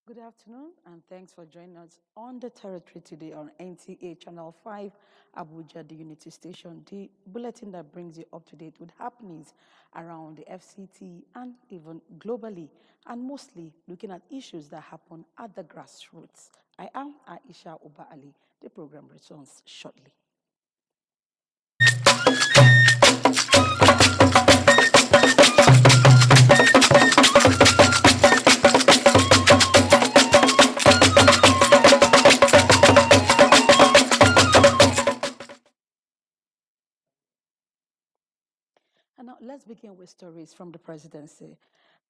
Good afternoon, and thanks for joining us on the territory today on NTA Channel 5, Abuja, the Unity Station, the bulletin that brings you up to date with happenings around the FCT and even globally, and mostly looking at issues that happen at the grassroots. I am Aisha Uba Ali. The program returns shortly. And now let's begin with stories from the presidency.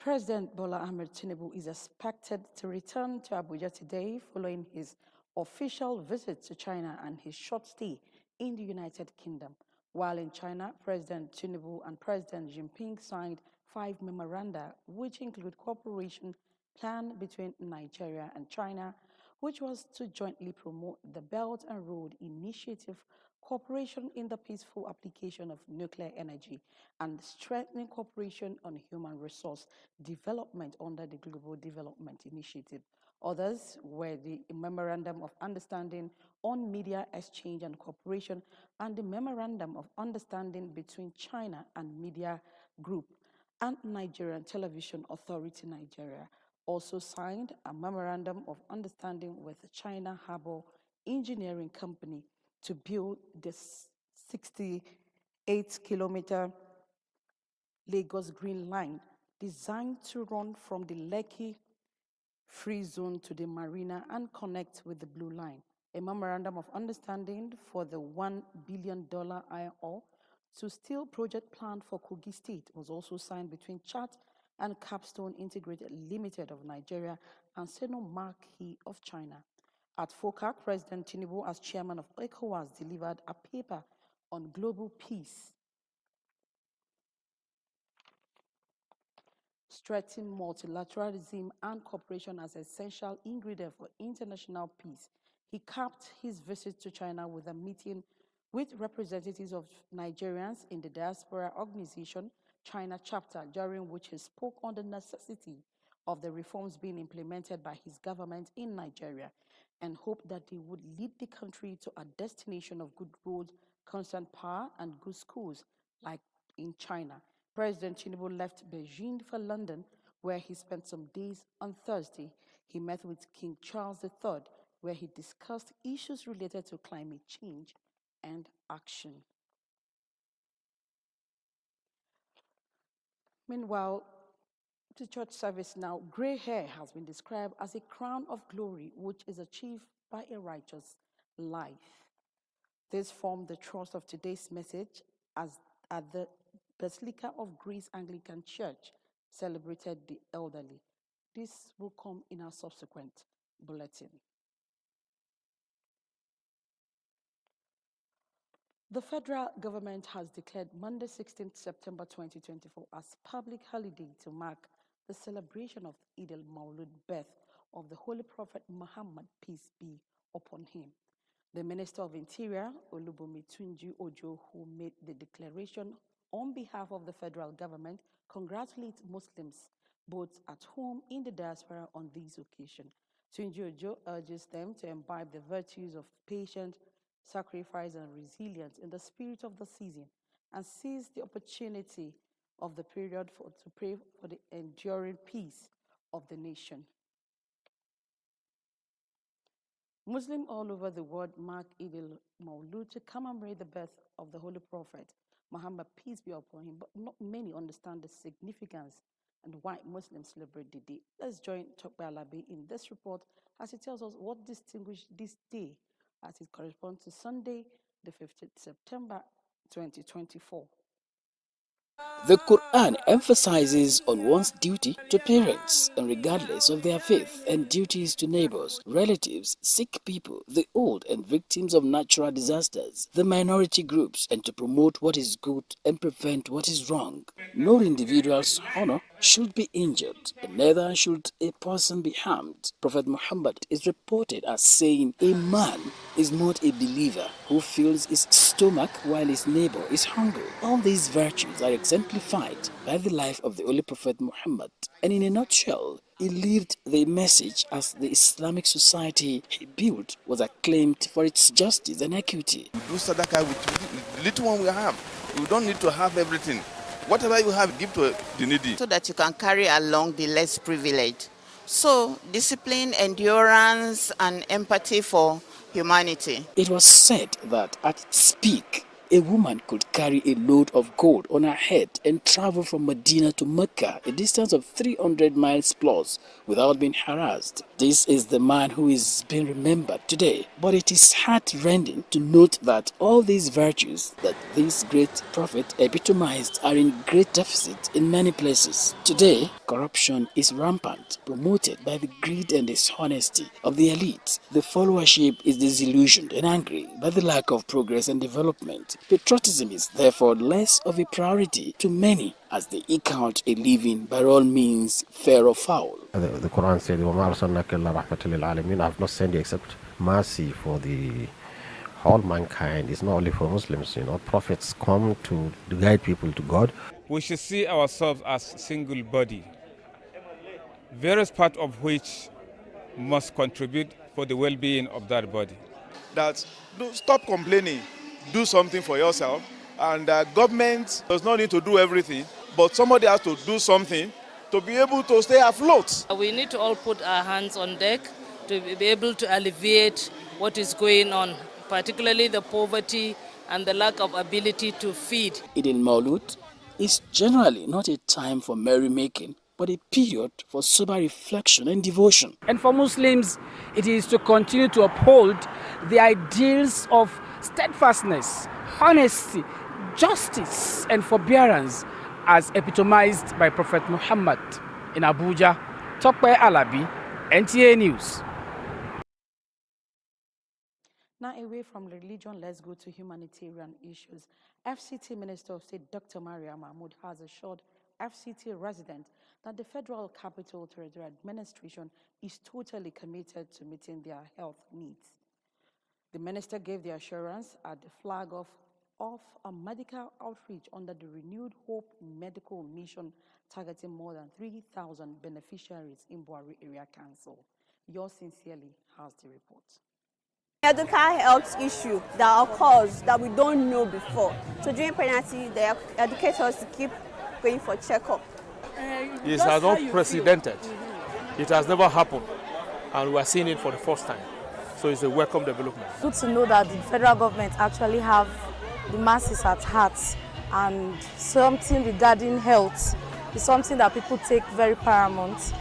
President Bola Ahmed Tinubu is expected to return to Abuja today following his official visit to China and his short stay in the United Kingdom. While in China, President Tinubu and President Jinping signed 5 memoranda, which include cooperation plan between Nigeria and China, which was to jointly promote the Belt and Road Initiative, cooperation in the peaceful application of nuclear energy, and strengthening cooperation on human resource development under the Global Development Initiative. Others were the Memorandum of Understanding on Media Exchange and Cooperation and the Memorandum of Understanding between China and Media Group and Nigerian Television Authority Nigeria. Also signed a Memorandum of Understanding with the China Harbour Engineering Company to build the 68-kilometer Lagos Green Line, designed to run from the Lekki Free Zone to the Marina and connect with the Blue Line. A memorandum of understanding for the $1 billion iron ore to steel project plan for Kogi State was also signed between Chat and Capstone Integrated Limited of Nigeria and Seno Marquis of China. At FOCAC, President Tinubu, as chairman of ECOWAS, delivered a paper on global peace, stressing multilateralism and cooperation as essential ingredient for international peace. He capped his visit to China with a meeting with representatives of Nigerians in the diaspora organization China chapter, during which he spoke on the necessity of the reforms being implemented by his government in Nigeria and hoped that they would lead the country to a destination of good roads, constant power, and good schools like in China. President Tinubu left Beijing for London, where he spent some days on Thursday. He met with King Charles III, where he discussed issues related to climate change and action. Meanwhile, the church service now, gray hair has been described as a crown of glory which is achieved by a righteous life. This formed the thrust of today's message as at the Basilica of Grace Anglican Church celebrated the elderly. This will come in our subsequent bulletin. The federal government has declared Monday, 16th September 2024 as public holiday to mark the celebration of Eid al-Mawlud, birth of the Holy Prophet Muhammad, peace be upon him. The Minister of Interior, Olubumi Tunji Ojo, who made the declaration on behalf of the federal government, congratulates Muslims both at home in the diaspora on this occasion. Tunji Ojo urges them to imbibe the virtues of patience, sacrifice, and resilience in the spirit of the season and seize the opportunity of the period to pray for the enduring peace of the nation. Muslims all over the world mark Eid al-Mawlud to commemorate the birth of the Holy Prophet, Muhammad, peace be upon him, but not many understand the significance and why Muslims celebrate the day. Let's join Tokbe Alabi in this report as he tells us what distinguished this day as it corresponds to Sunday, the 15th September 2024. The Quran emphasizes on one's duty to parents, and regardless of their faith, and duties to neighbors, relatives, sick people, the old and victims of natural disasters, the minority groups, and to promote what is good and prevent what is wrong. No individual's honor should be injured, and neither should a person be harmed. Prophet Muhammad is reported as saying, "A man is not a believer who fills his stomach while his neighbor is hungry." All these virtues are exemplified by the life of the Holy Prophet Muhammad. And in a nutshell, He lived the message as the Islamic society he built was acclaimed for its justice and equity. We do sadaqah with the little one we have. We don't need to have everything. Whatever you have, give to the needy. So that you can carry along the less privileged. So discipline, endurance, and empathy for humanity. It was said that at its peak, a woman could carry a load of gold on her head and travel from Medina to Mecca, a distance of 300 miles plus, without being harassed. This is the man who is being remembered today. But it is heart-rending to note that all these virtues that this great prophet epitomized are in great deficit in many places. Today, corruption is rampant, promoted by the greed and dishonesty of the elite. The followership is disillusioned and angry by the lack of progress and development. Patriotism is therefore less of a priority to many as they eke out a living by all means, fair or foul. The Quran said, وَمَا أَرْسَلْنَاكَ إِلَّا رَحْمَةً لِلْعَالَمِينَ. I have not sent you except mercy for the whole mankind. It's not only for Muslims. Prophets come to guide people to God. We should see ourselves as a single body, various parts of which must contribute for the well-being of that body. That stop complaining, do something for yourself, and government does not need to do everything, but somebody has to do something to be able to stay afloat. We need to all put our hands on deck to be able to alleviate what is going on, particularly the poverty and the lack of ability to feed. Eid al-Maulud is generally not a time for merrymaking, but a period for sober reflection and devotion. And for Muslims, it is to continue to uphold the ideals of steadfastness, honesty, justice, and forbearance as epitomized by Prophet Muhammad. In Abuja, Tokwe Alabi, NTA News. Now, away from religion, let's go to humanitarian issues. FCT Minister of State Dr. Maria Mahmoud has assured FCT residents that the Federal Capital Territory Administration is totally committed to meeting their health needs. The minister gave the assurance at the flag off of a medical outreach under the renewed Hope Medical Mission, targeting more than 3,000 beneficiaries in Buari Area Council. Yours sincerely has the report. Medical health issue that occurs that we don't know before. So during pregnancy, they educate us to keep going for checkup. It has not precedented. It has never happened, and we are seeing it for the first time. So it's a welcome development. Good to know that the federal government actually have the masses at heart, and something regarding health is something that people take very paramount.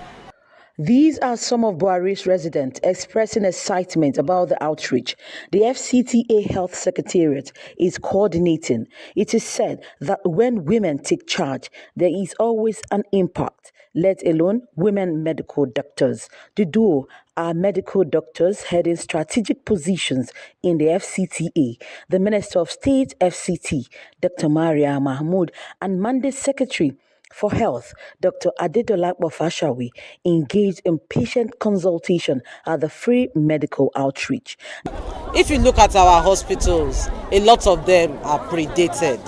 These are some of Buhari's residents expressing excitement about the outreach. The FCTA Health Secretariat is coordinating. It is said that when women take charge, there is always an impact, let alone women medical doctors. The duo are medical doctors heading strategic positions in the FCTA. The Minister of State, FCT, Dr. Maria Mahmoud, and Mandate Secretary for Health, Dr. Adedolapo Fashawi, engaged in patient consultation at the free medical outreach. If you look at our hospitals, a lot of them are predated.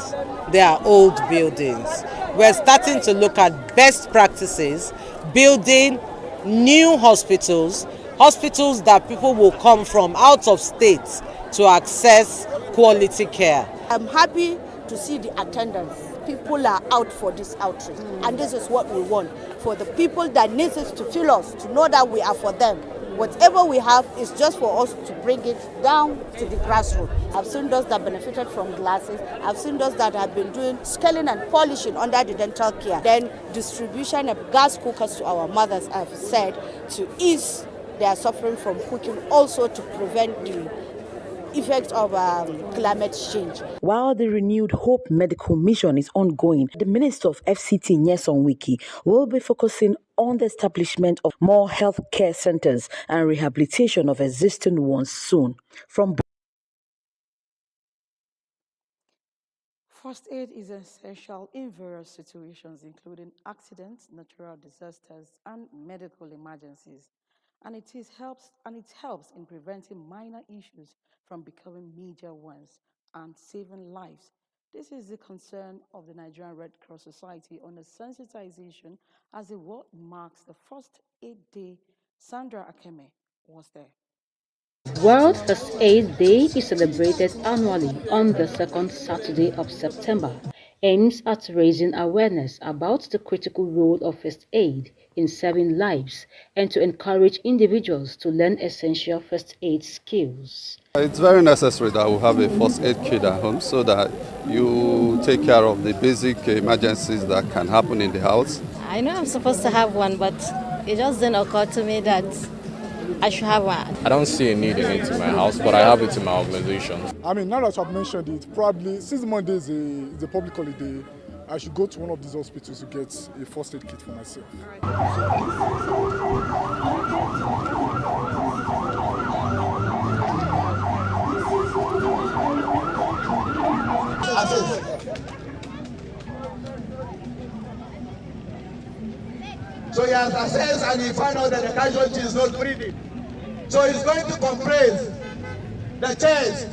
They are old buildings. We're starting to look at best practices, building new hospitals, hospitals that people will come from out of state to access quality care. I'm happy to see the attendance. People are out for this outreach, and this is what we want for the people that need us to feel us, to know that we are for them. Whatever we have is just for us to bring it down to the grassroots. I've seen those that benefited from glasses. I've seen those that have been doing scaling and polishing under the dental care. Then distribution of gas cookers to our mothers, I've said, to ease their suffering from cooking, also to prevent the effects of climate change. While the renewed Hope Medical Mission is ongoing, the Minister of FCT, Nyesom Wiki, will be focusing on the establishment of more health care centers and rehabilitation of existing ones soon. From First aid is essential in various situations, including accidents, natural disasters, and medical emergencies. And it helps in preventing minor issues from becoming major ones and saving lives. This is the concern of the Nigerian Red Cross Society on the sensitization as the world marks the first 8-day. Sandra Akeme was there. World First Aid Day is celebrated annually on the second Saturday of September, aims at raising awareness about the critical role of first aid in saving lives and to encourage individuals to learn essential first aid skills. It's very necessary that we have a first aid kit at home so that you take care of the basic emergencies that can happen in the house. I know I'm supposed to have one, but it just didn't occur to me that I should have one. I don't see a need in it in my house, but I have it in my organization. I mean, now that I've mentioned it, probably since Monday is a public holiday, I should go to one of these hospitals to get a first aid kit for myself. So he has assessed and he found out that the casualty is not breathing. So he's going to compress the chest,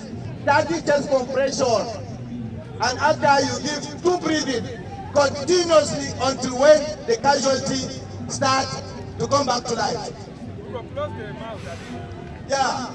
30 chest compression. And after you give 2 breathing continuously until when the casualty starts to come back to life. Yeah.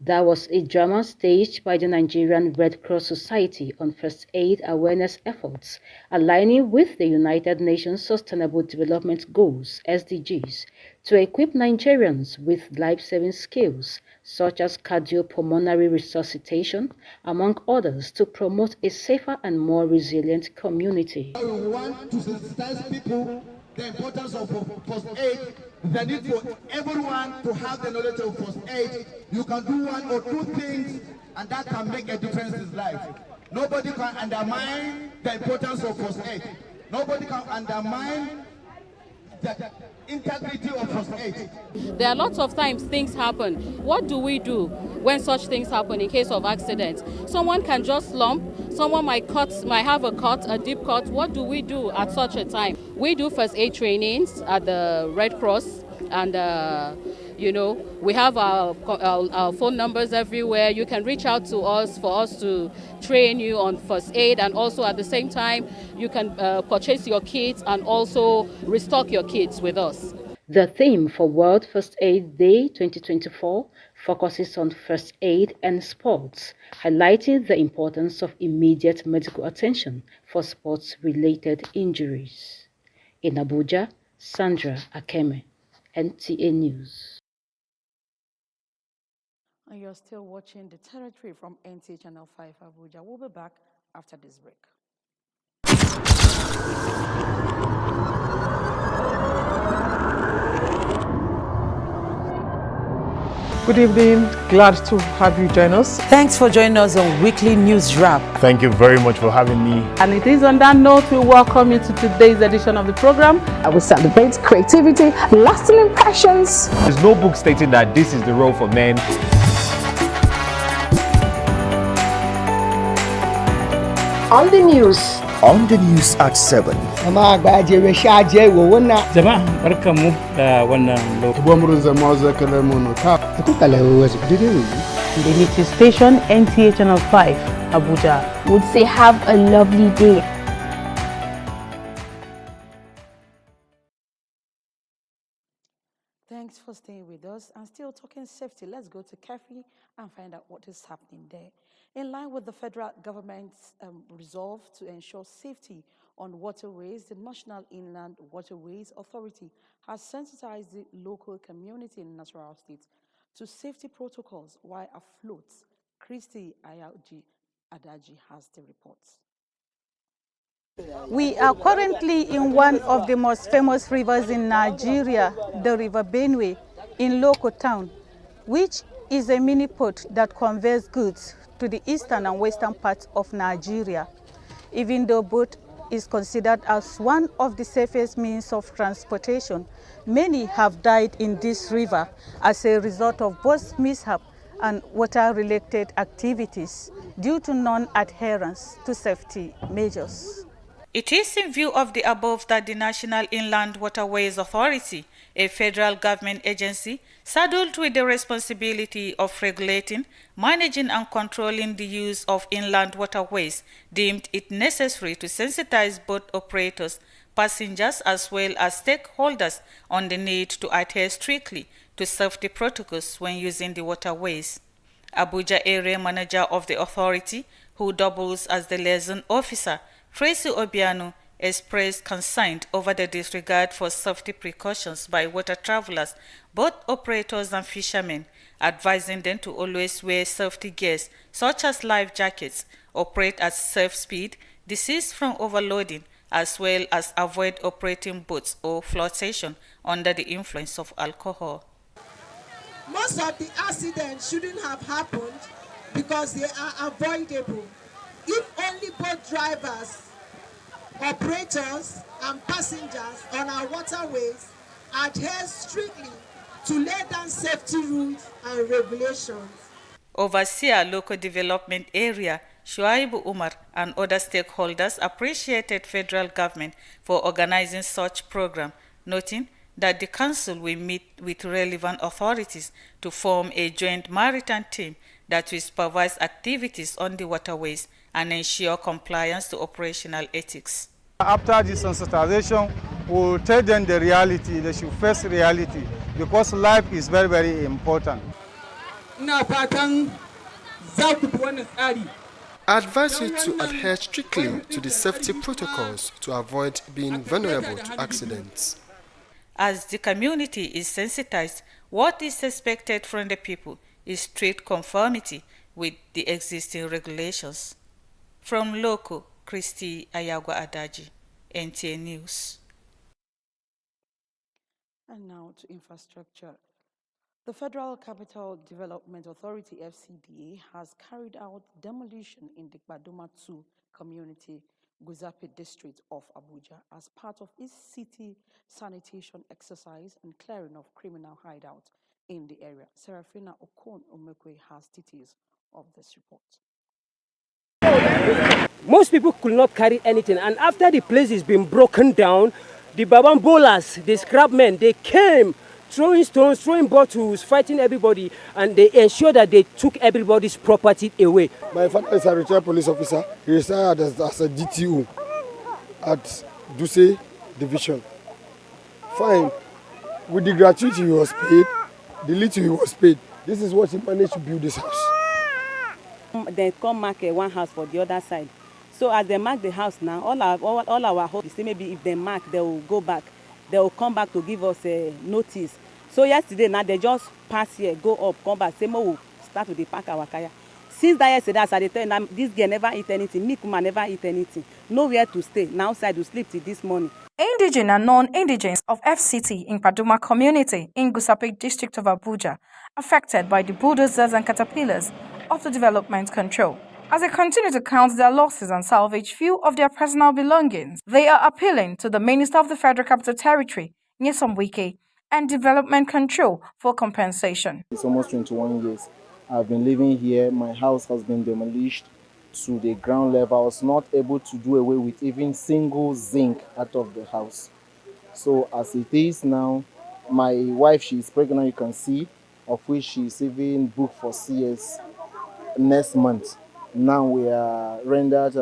That was a drama staged by the Nigerian Red Cross Society on first aid awareness efforts, aligning with the United Nations Sustainable Development Goals (SDGs) to equip Nigerians with life-saving skills such as cardiopulmonary resuscitation, among others, to promote a safer and more resilient community. We want to sensitize people the importance of first aid, the need for everyone to have the knowledge of first aid. You can do 1 or 2 things and that can make a difference in life. Nobody can undermine the importance of first aid. Nobody can undermine the integrity of first aid. There are lots of times things happen. What do we do when such things happen in case of accidents? Someone can just slump, someone might have a cut, a deep cut. What do we do at such a time? We do first aid trainings at the Red Cross, and we have our phone numbers everywhere. You can reach out to us for us to train you on first aid, and also at the same time you can purchase your kits and also restock your kits with us. The theme for World First Aid Day 2024 focuses on first aid and sports, highlighting the importance of immediate medical attention for sports-related injuries. In Abuja, Sandra Akeme, NTA News. And you're still watching The Territory from NTA Channel 5 Abuja. We'll be back after this break. Good evening, glad to have you join us. Thanks for joining us on Weekly News Wrap. Thank you very much for having me. And it is on that note we welcome you to today's edition of the program. I will celebrate creativity, lasting impressions. There's no book stating that this is the role for men. On the news. On the news at 7. The Unity Station, NTA Channel 5, Abuja. Would say have a lovely day. Thanks for staying with us and still talking safety. Let's go to Kefi and find out what is happening there. In line with the federal government's resolve to ensure safety on waterways, the National Inland Waterways Authority has sensitized the local community in Nasarawa State to safety protocols while afloat. Christy Ayaji Adaji has the reports. We are currently in one of the most famous rivers in Nigeria, the River Benue, in Loko Town, which is a mini port that conveys goods to the eastern and western parts of Nigeria. Even though boat is considered as one of the safest means of transportation, many have died in this river as a result of both mishap and water-related activities due to non-adherence to safety measures. It is in view of the above that the National Inland Waterways Authority a federal government agency saddled with the responsibility of regulating, managing and controlling the use of inland waterways, deemed it necessary to sensitize both operators, passengers as well as stakeholders on the need to adhere strictly to safety protocols when using the waterways. Abuja area manager of the authority, who doubles as the liaison officer, Tracy Obiano, expressed concern over the disregard for safety precautions by water travelers, both operators and fishermen, advising them to always wear safety gears such as life jackets, operate at safe speed, desist from overloading, as well as avoid operating boats or flotation under the influence of alcohol. Most of the accidents shouldn't have happened because they are avoidable. If only both drivers, operators and passengers on our waterways adhere strictly to lay down safety rules and regulations. Overseer Local Development Area, Shuaibu Umar, and other stakeholders appreciated federal government for organizing such program, noting that the council will meet with relevant authorities to form a joint maritime team that will supervise activities on the waterways and ensure compliance to operational ethics. After this sensitization, we'll tell them the reality, they should face reality, because life is very, very important. I advise you to adhere strictly to the safety protocols to avoid being vulnerable to accidents. As the community is sensitized, what is expected from the people is strict conformity with the existing regulations. From Loco, Christy Ayagwa Adaji, NTA News. And now to infrastructure. The Federal Capital Development Authority, FCDA, has carried out demolition in the Baduma 2 community, Guzape district of Abuja, as part of its city sanitation exercise and clearing of criminal hideouts in the area. Serafina Okon Omekwe has details of this report. Most people could not carry anything, and after the place has been broken down, the Babambolas, the scrap men, they came throwing stones, throwing bottles, fighting everybody, and they ensured that they took everybody's property away. My father is a retired police officer. He retired as a DTO at Duse Division. Fine. With the gratuity he was paid, the little he was paid, this is what he managed to build this house. They come mark one house for the other side. So as they mark the house now, all our hopes, maybe if they mark, they will go back. They will come back to give us a notice. So yesterday now they just pass here, go up, come back. Say more, we'll start with the park our kaya. Since that yesterday, as I tell them, this girl never eat anything. Me kuma never eat anything. Nowhere to stay. Now outside to sleep till this morning. Indigenous and non-indigenous of FCT in Paduma community in Gusape district of Abuja, affected by the bulldozers and caterpillars of the development control. As they continue to count their losses and salvage few of their personal belongings, they are appealing to the Minister of the Federal Capital Territory, Nyesom Wike, and Development Control for compensation. It's almost 21 years. I've been living here. My house has been demolished to the ground level. I was not able to do away with even single zinc out of the house. So as it is now, my wife, she is pregnant, you can see, of which she is even booked for CS next month. Now we are rendered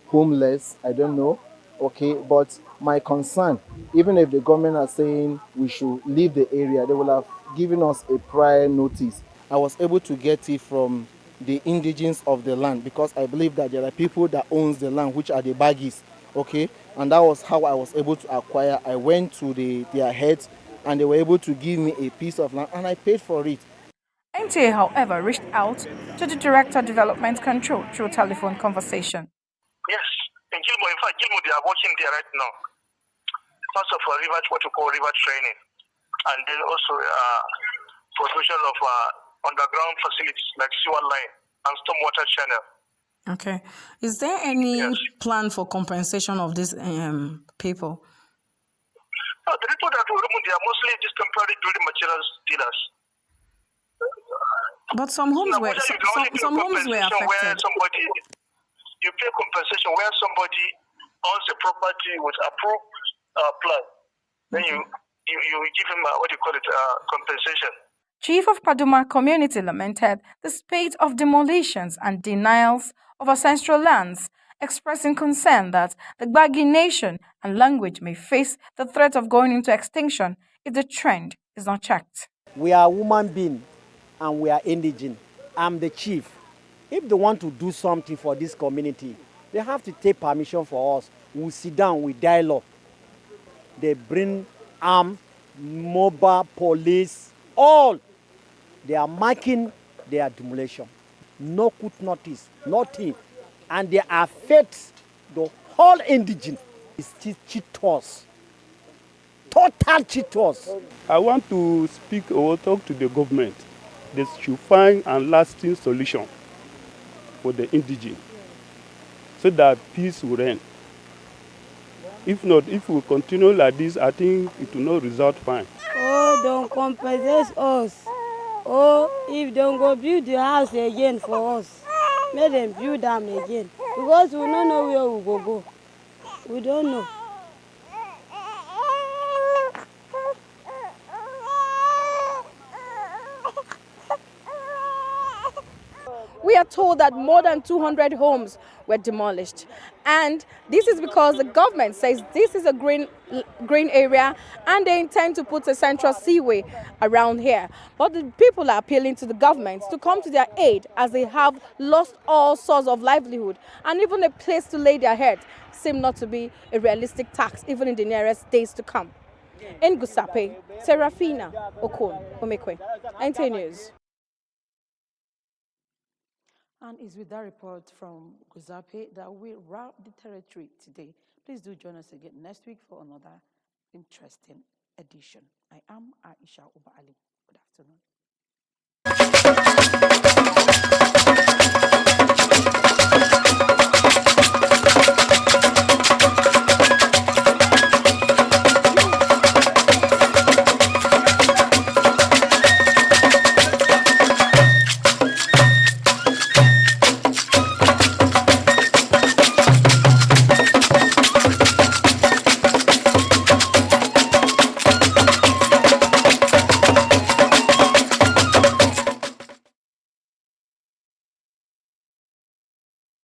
homeless, I don't know, okay, but my concern, even if the government are saying we should leave the area, they will have given us a prior notice. I was able to get it from the indigenes of the land because I believe that there are people that owns the land, which are the baggies, okay, and that was how I was able to acquire. I went to their heads and they were able to give me a piece of land and I paid for it. NTA, however, reached out to the Director of Development Control through telephone conversation. Yes, in Gilmo, in fact, Gilmo, they are working there right now. First of all, what we call river training, and then also provision of underground facilities like sewer line and stormwater channel. Okay. Is there any plan for compensation of these people? No, the people that were removed, they are mostly just temporary building materials dealers. But some homes were affected. Where somebody, you pay compensation where somebody owns a property with approved plan. Then you give him what do you call it, compensation. Chief of Paduma community lamented the spate of demolitions and denials of ancestral lands, expressing concern that the Gbagi nation and language may face the threat of going into extinction if the trend is not checked. We are human beings and we are indigenous. I'm the chief. If they want to do something for this community, they have to take permission for us. We sit down, we dialogue. They bring armed, mobile, police, all. They are marking their demolition. No good notice, nothing. And they affect the whole indigenous. It's cheaters. Total cheaters. I want to speak or talk to the government. They should find a lasting solution for the indigenous so that peace will reign. If not, if we continue like this, I think it will not result fine. Oh, don't compensate us. Oh, if they go build the house again for us, make them build them again. Because we don't know where we go. We don't know. We are told that more than 200 homes were demolished. And this is because the government says this is a green area and they intend to put a central seaway around here. But the people are appealing to the government to come to their aid as they have lost all sorts of livelihood and even a place to lay their head seem not to be a realistic task even in the nearest days to come. In Gusape, Serafina Okon Omekwe, NT News. And it's with that report from Gusape that we wrap the territory today. Please do join us again next week for another interesting edition. I am Aisha Uba Ali. Good afternoon.